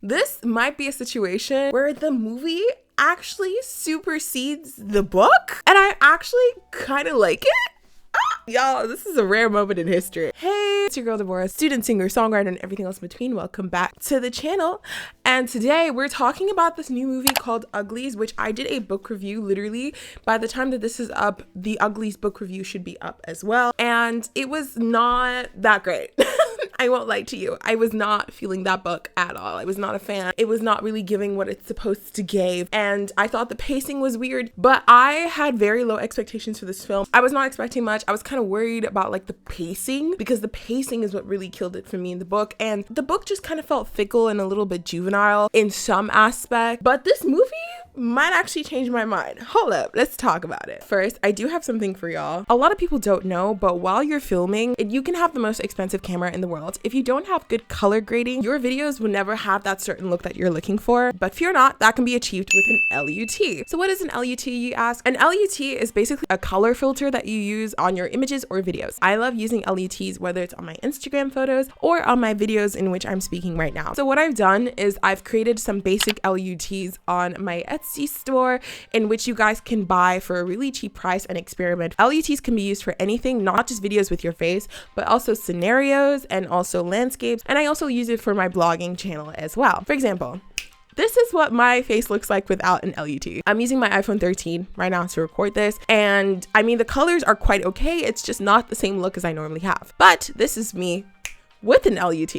This might be a situation where the movie actually supersedes the book, and I actually kind of like it. Y'all, this is a rare moment in history. Hey, it's your girl Deborah, student, singer, songwriter, and everything else in between. Welcome back to the channel. And today we're talking about this new movie called Uglies, which I did a book review. Literally, by the time that this is up, the Uglies book review should be up as well. And it was not that great. I won't lie to you. I was not feeling that book at all. I was not a fan. It was not really giving what it's supposed to give. And I thought the pacing was weird, but I had very low expectations for this film. I was not expecting much. I was kind of worried about like the pacing, because the pacing is what really killed it for me in the book. And the book just kind of felt fickle and a little bit juvenile in some aspect. But this movie might actually change my mind. Hold up, let's talk about it. First, I do have something for y'all. A lot of people don't know, but while you're filming, you can have the most expensive camera in the world. If you don't have good color grading, your videos will never have that certain look that you're looking for. But fear not, that can be achieved with an LUT. So what is an LUT, you ask? An LUT is basically a color filter that you use on your images or videos. I love using LUTs, whether it's on my Instagram photos or on my videos in which I'm speaking right now. So what I've done is I've created some basic LUTs on my Etsy store, in which you guys can buy for a really cheap price and experiment. LUTs can be used for anything, not just videos with your face, but also scenarios and also landscapes. And I also use it for my blogging channel as well. For example, this is what my face looks like without an LUT. I'm using my iPhone 13 right now to record this. And I mean, the colors are quite okay. It's just not the same look as I normally have. But this is me with an LUT.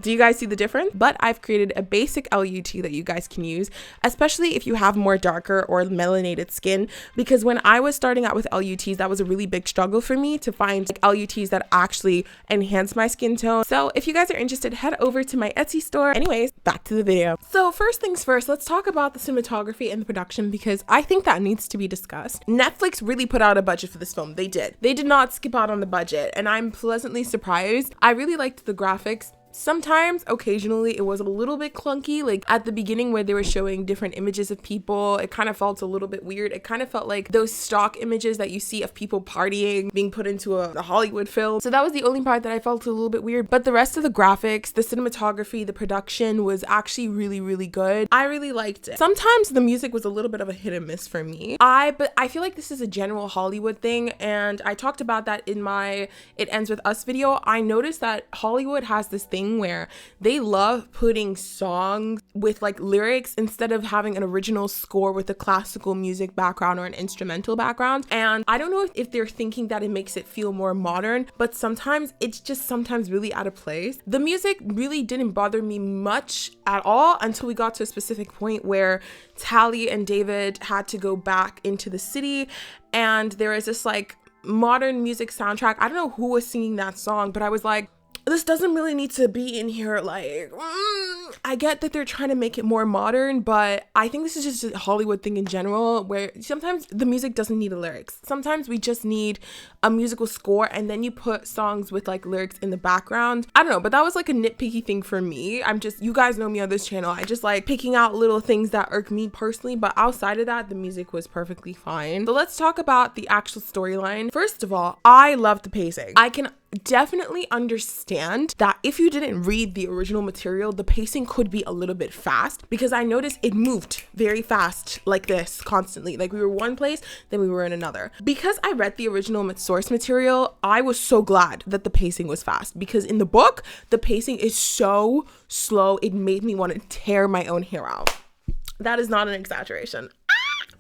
Do you guys see the difference? But I've created a basic LUT that you guys can use, especially if you have more darker or melanated skin, because when I was starting out with LUTs, that was a really big struggle for me to find like LUTs that actually enhance my skin tone. So if you guys are interested, head over to my Etsy store. Anyways, back to the video. So first things first, let's talk about the cinematography and the production, because I think that needs to be discussed. Netflix really put out a budget for this film. They did. They did not skip out on the budget, and I'm pleasantly surprised. I really liked the graphics. Sometimes, occasionally, it was a little bit clunky. Like at the beginning where they were showing different images of people, it kind of felt a little bit weird. It kind of felt like those stock images that you see of people partying being put into a Hollywood film. So that was the only part that I felt a little bit weird. But the rest of the graphics, the cinematography, the production was actually really, really good. I really liked it. Sometimes the music was a little bit of a hit and miss for me. But I feel like this is a general Hollywood thing. And I talked about that in my It Ends With Us video. I noticed that Hollywood has this thing where they love putting songs with like lyrics instead of having an original score with a classical music background or an instrumental background. And I don't know if they're thinking that it makes it feel more modern, but sometimes it's just sometimes really out of place. The music really didn't bother me much at all until we got to a specific point where Tally and David had to go back into the city, and there is this like modern music soundtrack. I don't know who was singing that song, but I was like, this doesn't really need to be in here. Like, I get that they're trying to make it more modern, but I think this is just a Hollywood thing in general, where sometimes the music doesn't need the lyrics. Sometimes we just need a musical score, and then you put songs with like lyrics in the background. I don't know, but that was like a nitpicky thing for me. You guys know me on this channel. I just like picking out little things that irk me personally, but outside of that, the music was perfectly fine. So let's talk about the actual storyline. First of all, I love the pacing. I can definitely understand that if you didn't read the original material, the pacing could be a little bit fast, because I noticed it moved very fast like this constantly. Like we were one place, then we were in another. Because I read the original source material, I was so glad that the pacing was fast, because in the book, the pacing is so slow. It made me want to tear my own hair out. That is not an exaggeration.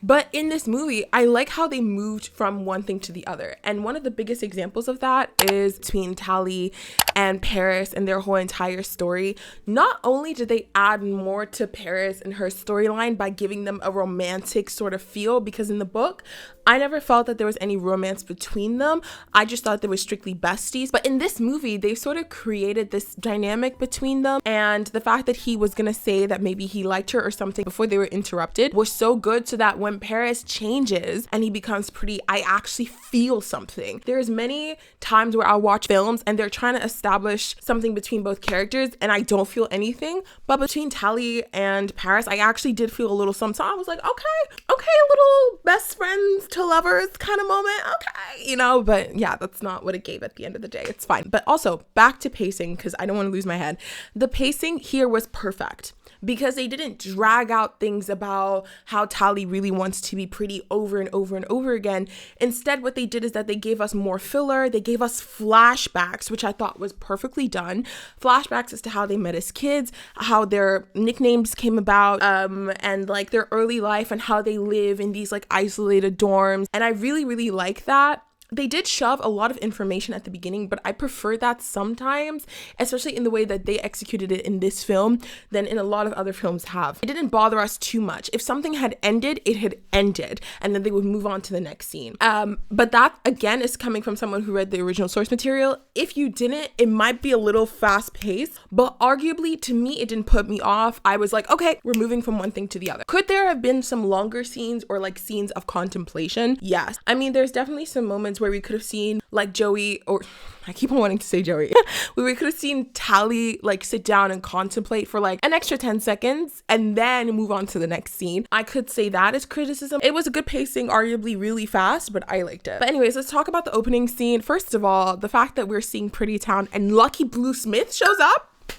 But in this movie, I like how they moved from one thing to the other. And one of the biggest examples of that is between Tally and Paris and their whole entire story. Not only did they add more to Paris and her storyline by giving them a romantic sort of feel, because in the book, I never felt that there was any romance between them. I just thought they were strictly besties. But in this movie, they sort of created this dynamic between them. And the fact that he was going to say that maybe he liked her or something before they were interrupted was so good, so that when time Paris changes and he becomes pretty, I actually feel something. There's many times where I'll watch films and they're trying to establish something between both characters and I don't feel anything. But between Tally and Paris, I actually did feel a little something. I was like, okay, a little best friends to lovers kind of moment. Okay, you know, but yeah, that's not what it gave at the end of the day. It's fine. But also back to pacing, because I don't want to lose my head. The pacing here was perfect, because they didn't drag out things about how Tally really wants to be pretty over and over and over again. Instead, what they did is that they gave us more filler. They gave us flashbacks, which I thought was perfectly done. Flashbacks as to how they met as kids, how their nicknames came about, and like their early life and how they live in these like isolated dorms. And I really, really like that. They did shove a lot of information at the beginning, but I prefer that sometimes, especially in the way that they executed it in this film than in a lot of other films have. It didn't bother us too much. If something had ended, it had ended, and then they would move on to the next scene. But that, again, is coming from someone who read the original source material. If you didn't, it might be a little fast-paced, but arguably, to me, it didn't put me off. I was like, okay, we're moving from one thing to the other. Could there have been some longer scenes or like scenes of contemplation? Yes. I mean, there's definitely some moments where we could have seen like Joey, or I keep on wanting to say Joey, where we could have seen Tally like sit down and contemplate for like an extra 10 seconds and then move on to the next scene. I could say that as criticism. It was a good pacing, arguably really fast, but I liked it. But anyways, let's talk about the opening scene. First of all, the fact that we're seeing Pretty Town and Lucky Blue Smith shows up.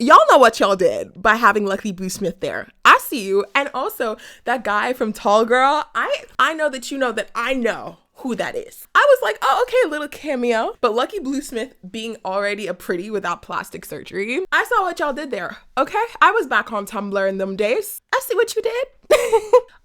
Y'all know what y'all did by having Lucky Blue Smith there. I see you. And also that guy from Tall Girl, I know that you know that I know who that is. I was like, oh, okay, a little cameo. But Lucky Blue Smith being already a pretty without plastic surgery, I saw what y'all did there, okay? I was back on Tumblr in them days. I see what you did.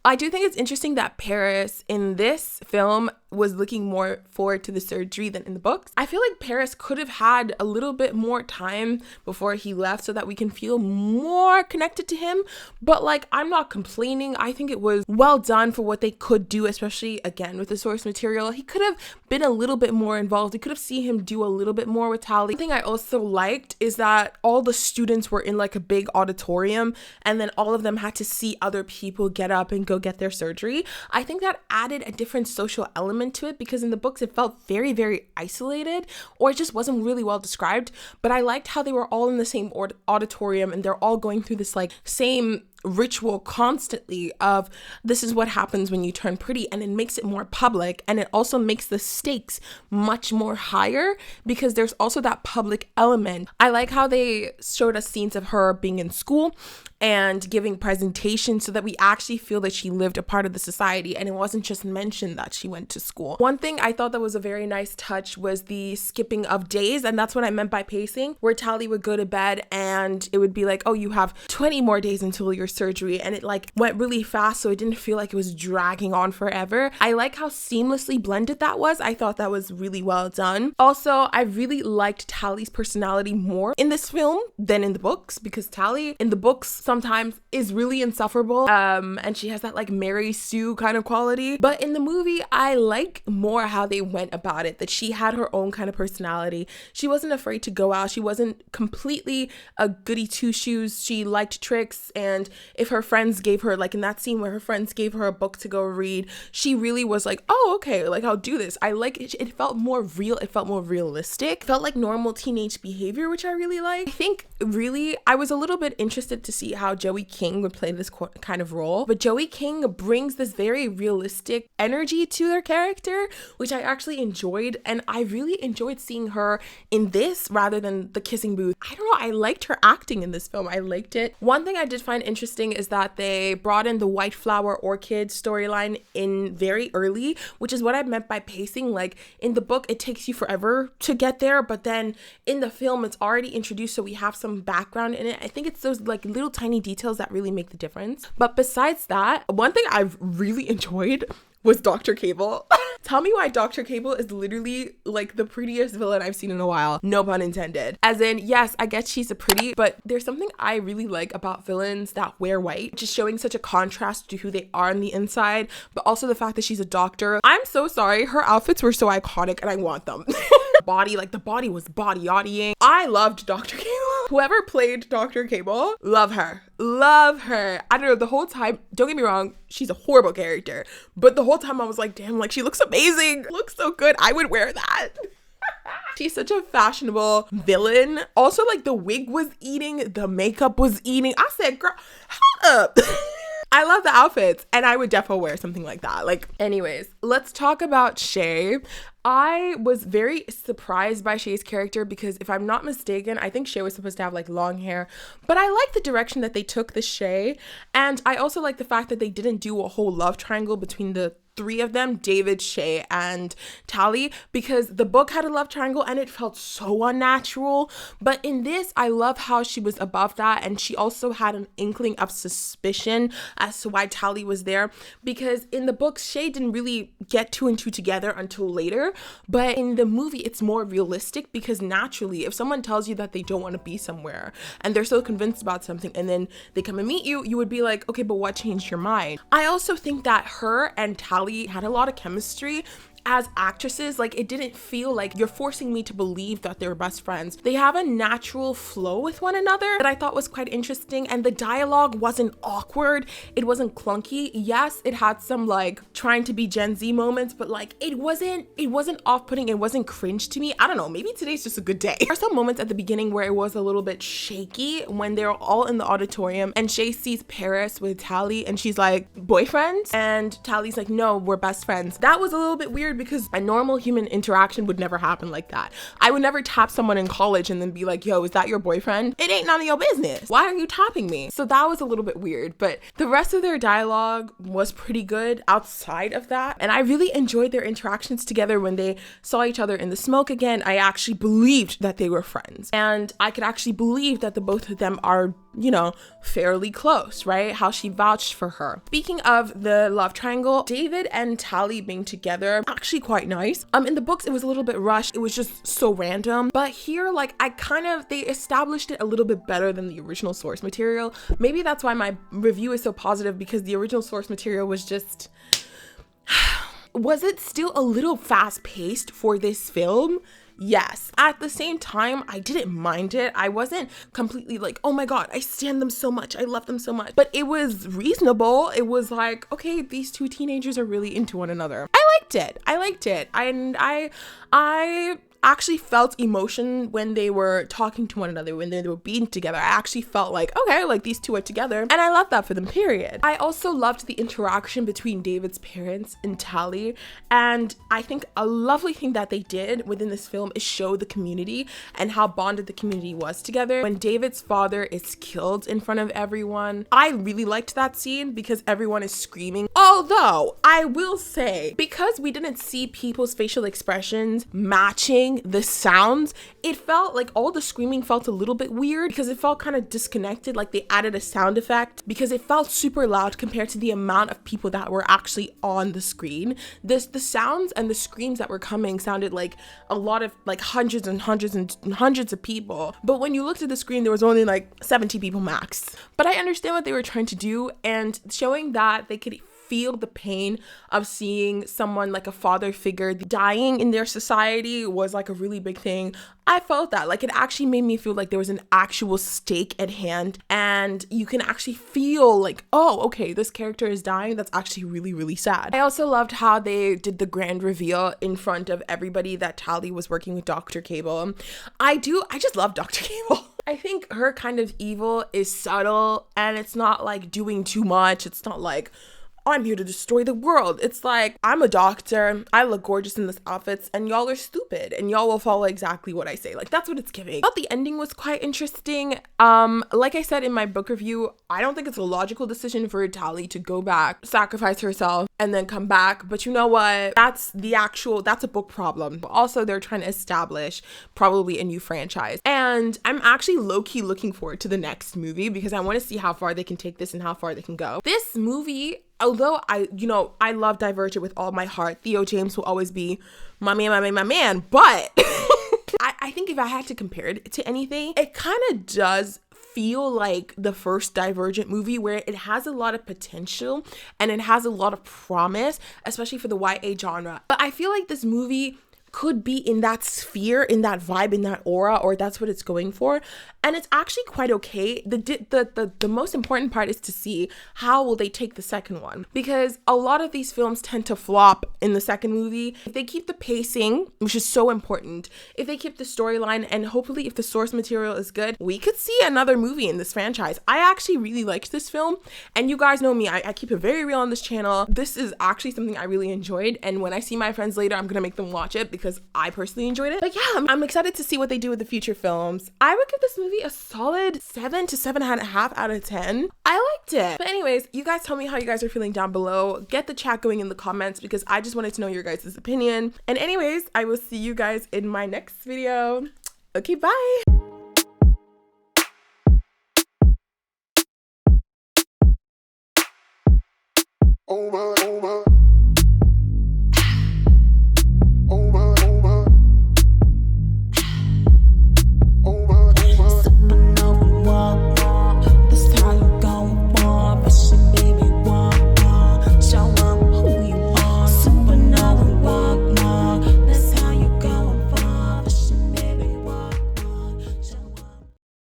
I do think it's interesting that Paris in this film was looking more forward to the surgery than in the books. I feel like Paris could have had a little bit more time before he left so that we can feel more connected to him. But like, I'm not complaining. I think it was well done for what they could do, especially again with the source material. He could have been a little bit more involved. We could have seen him do a little bit more with Tally. The thing I also liked is that all the students were in like a big auditorium and then all of them had to see other people get up and go get their surgery. I think that added a different social element to it, because in the books it felt very, very isolated, or it just wasn't really well described. But I liked how they were all in the same auditorium and they're all going through this like same ritual constantly of this is what happens when you turn pretty, and it makes it more public, and it also makes the stakes much more higher because there's also that public element. I like how they showed us scenes of her being in school and giving presentations so that we actually feel that she lived a part of the society and it wasn't just mentioned that she went to school. One thing I thought that was a very nice touch was the skipping of days, and that's what I meant by pacing, where Tally would go to bed and it would be like, oh, you have 20 more days until your surgery, and it like went really fast so it didn't feel like it was dragging on forever. I like how seamlessly blended that was. I thought that was really well done. Also, I really liked Tally's personality more in this film than in the books, because Tally in the books sometimes is really insufferable, and she has that like Mary Sue kind of quality. But in the movie, I like more how they went about it, that she had her own kind of personality. She wasn't afraid to go out. She wasn't completely a goody two-shoes. She liked tricks, and if her friends gave her, like in that scene where her friends gave her a book to go read, she really was like, oh, okay, like I'll do this. I like it. It felt more real. It felt more realistic. It felt like normal teenage behavior, which I really like. I think really, I was a little bit interested to see how Joey King would play this kind of role, but Joey King brings this very realistic energy to their character, which I actually enjoyed, and I really enjoyed seeing her in this rather than the kissing booth. I don't know, I liked her acting in this film. I liked it. One thing I did find interesting is that they brought in the white flower orchid storyline in very early, which is what I meant by pacing. Like in the book, it takes you forever to get there, but then in the film, it's already introduced, so we have some background in it. I think it's those like little tiny details that really make the difference. But besides that, one thing I've really enjoyed was Dr. Cable. Tell me why Dr. Cable is literally like the prettiest villain I've seen in a while. No pun intended. As in, yes, I guess she's a pretty, but there's something I really like about villains that wear white, just showing such a contrast to who they are on the inside, but also the fact that she's a doctor. I'm so sorry. Her outfits were so iconic and I want them. The body was body-yachtying. I loved Dr. Cable. Whoever played Dr. Cable, love her. Love her. I don't know, the whole time, don't get me wrong, she's a horrible character. But the whole time I was like, damn, like she looks amazing. Looks so good. I would wear that. She's such a fashionable villain. Also, like the wig was eating, the makeup was eating. I said, girl, hold up. I love the outfits and I would definitely wear something like that. Like, anyways, let's talk about Shay. I was very surprised by Shay's character because if I'm not mistaken, I think Shay was supposed to have like long hair, but I like the direction that they took the Shay. And I also like the fact that they didn't do a whole love triangle between the three of them, David, Shay, and Tally, because the book had a love triangle and it felt so unnatural. But in this, I love how she was above that, and she also had an inkling of suspicion as to why Tally was there, because in the books, Shay didn't really get two and two together until later, but in the movie, it's more realistic because naturally, if someone tells you that they don't want to be somewhere and they're so convinced about something and then they come and meet you, you would be like, okay, but what changed your mind? I also think that her and Tally had a lot of chemistry as actresses. Like, it didn't feel like you're forcing me to believe that they're best friends. They have a natural flow with one another that I thought was quite interesting, and the dialogue wasn't awkward, it wasn't clunky. Yes, it had some like trying to be Gen Z moments, but like it wasn't off-putting, it wasn't cringe to me. I don't know, maybe today's just a good day. There are some moments at the beginning where it was a little bit shaky when they're all in the auditorium and Shay sees Paris with Tally and she's like, boyfriend? And Tally's like, no, we're best friends. That was a little bit weird because a normal human interaction would never happen like that. I would never tap someone in college and then be like, yo, is that your boyfriend? It ain't none of your business. Why are you tapping me? So that was a little bit weird, but the rest of their dialogue was pretty good outside of that. And I really enjoyed their interactions together when they saw each other in the smoke again. I actually believed that they were friends. And I could actually believe that the both of them are, you know, fairly close, right? How she vouched for her. Speaking of the love triangle, David and Tally being together, actually quite nice. In the books, it was a little bit rushed. It was just so random. But here, like, they established it a little bit better than the original source material. Maybe that's why my review is so positive, because the original source material was just... Was it still a little fast-paced for this film? Yes. At the same time, I didn't mind it. I wasn't completely like, oh my God, I stand them so much. I love them so much. But it was reasonable. It was like, okay, these two teenagers are really into one another. I liked it. And I actually felt emotion when they were talking to one another, when they were being together. I actually felt like, okay, like these two are together, and I love that for them, period. I also loved the interaction between David's parents and Tally, and I think a lovely thing that they did within this film is show the community and how bonded the community was together. When David's father is killed in front of everyone, I really liked that scene because everyone is screaming. Although I will say, because we didn't see people's facial expressions matching the sounds, it felt like all the screaming felt a little bit weird because it felt kind of disconnected, like they added a sound effect because it felt super loud compared to the amount of people that were actually on the screen. The sounds and the screams that were coming sounded like a lot of like hundreds and hundreds and hundreds of people, but when you looked at the screen there was only like 70 people max. But I understand what they were trying to do, and showing that they could feel the pain of seeing someone like a father figure dying in their society was like a really big thing. I felt that, like, it actually made me feel like there was an actual stake at hand, and you can actually feel like, oh, okay, this character is dying. That's actually really, really sad. I also loved how they did the grand reveal in front of everybody that Tally was working with Dr. Cable. I just love Dr. Cable. I think her kind of evil is subtle, and it's not like doing too much. It's not like, I'm here to destroy the world. It's like, I'm a doctor, I look gorgeous in this outfits, and y'all are stupid, and y'all will follow exactly what I say. Like, that's what it's giving. I thought the ending was quite interesting. Like I said in my book review, I don't think it's a logical decision for Tally to go back, sacrifice herself, and then come back. But you know what? That's a book problem. But also, they're trying to establish probably a new franchise. And I'm actually low-key looking forward to the next movie because I want to see how far they can take this and how far they can go. This movie, although I love Divergent with all my heart, Theo James will always be my man, but I think if I had to compare it to anything, it kind of does feel like the first Divergent movie, where it has a lot of potential and it has a lot of promise, especially for the YA genre. But I feel like this movie could be in that sphere, in that vibe, in that aura, or that's what it's going for. and it's actually quite okay. The most important part is to see how will they take the second one, because a lot of these films tend to flop in the second movie. If they keep the pacing, which is so important, if they keep the storyline, and hopefully if the source material is good, we could see another movie in this franchise. I actually really liked this film, and you guys know me, I keep it very real on this channel. This is actually something I really enjoyed, and when I see my friends later, I'm gonna make them watch it because I personally enjoyed it. But yeah, I'm excited to see what they do with the future films. I would give this movie a solid 7 to 7.5 out of 10. I liked it. But anyways, you guys tell me how you guys are feeling down below. Get the chat going in the comments because I just wanted to know your guys' opinion. And anyways, I will see you guys in my next video. Okay, bye. Oh my.